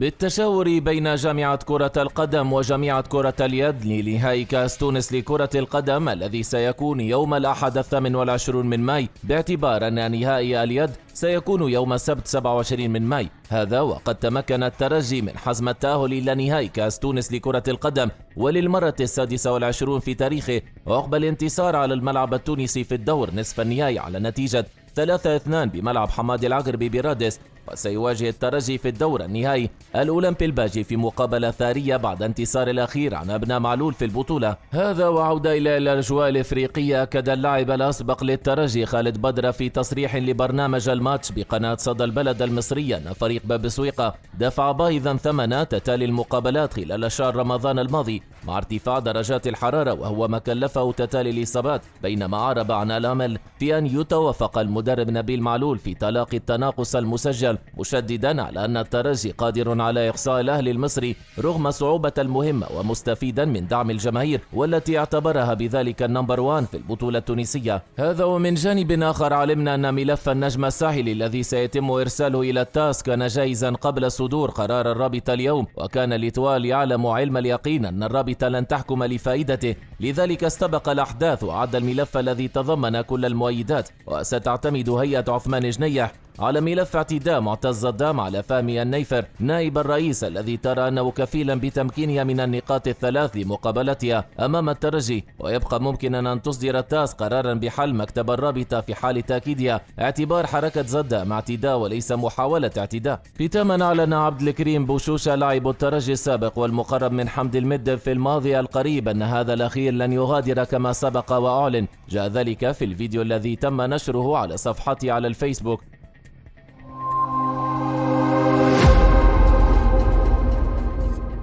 بالتشاور بين جامعة كرة القدم وجامعة كرة اليد لنهائي كأس تونس لكرة القدم الذي سيكون يوم الأحد 28 من ماي، باعتبار أن نهائي اليد سيكون يوم السبت 27 من ماي. هذا وقد تمكن الترجي من حسم التأهل إلى نهائي كأس تونس لكرة القدم وللمرة 26 في تاريخه، عقب الانتصار على الملعب التونسي في الدور نصف النهائي على نتيجة 3-2 بملعب حمادي العقربي برادس. وسيواجه الترجي في الدور النهائي الأولمبي الباجي في مقابلة ثارية بعد انتصار الأخير عن أبناء معلول في البطولة. هذا وعودة إلى الأجواء الإفريقية، أكد اللاعب الأسبق للترجي خالد بدر في تصريح لبرنامج الماتش بقناة صدى البلد المصرية أن فريق باب سويقة دفع باهظا ثمن تتالي المقابلات خلال شهر رمضان الماضي مع ارتفاع درجات الحرارة، وهو ما كلفه تتالي الإصابات، بينما أعرب عن الأمل في أن يتوفق المدرب نبيل معلول في تلاقي التناقص المسجل، مشددا على أن الترجي قادر على إقصاء الأهلي المصري رغم صعوبة المهمة، ومستفيدا من دعم الجماهير والتي اعتبرها بذلك النمبر 1 في البطولة التونسية. هذا ومن جانب آخر علمنا أن ملف النجم الساحلي الذي سيتم إرساله إلى التاس كان جاهزا قبل صدور قرار الرابطة اليوم، وكان الإتوال يعلم علم اليقين أن الرابطة لن تحكم لفائدته، لذلك استبق الأحداث وعد الملف الذي تضمن كل المؤيدات. وستعتمد هيئة عثمان جنيح على ملف اعتداء معتز الدام على فهمي النيفر نائب الرئيس، الذي ترى أنه كفيلا بتمكينها من النقاط الثلاث لمقابلتها أمام الترجي، ويبقى ممكنا أن تصدر التاس قرارا بحل مكتب الرابطة في حال تأكيدها اعتبار حركة زدام اعتداء وليس محاولة اعتداء. ختاما أعلن عبد الكريم بوشوشة لاعب الترجي السابق والمقرب من حمد المدب في الماضي القريب أن هذا الأخير لن يغادر كما سبق وأعلن. جاء ذلك في الفيديو الذي تم نشره على صفحته على الفيسبوك،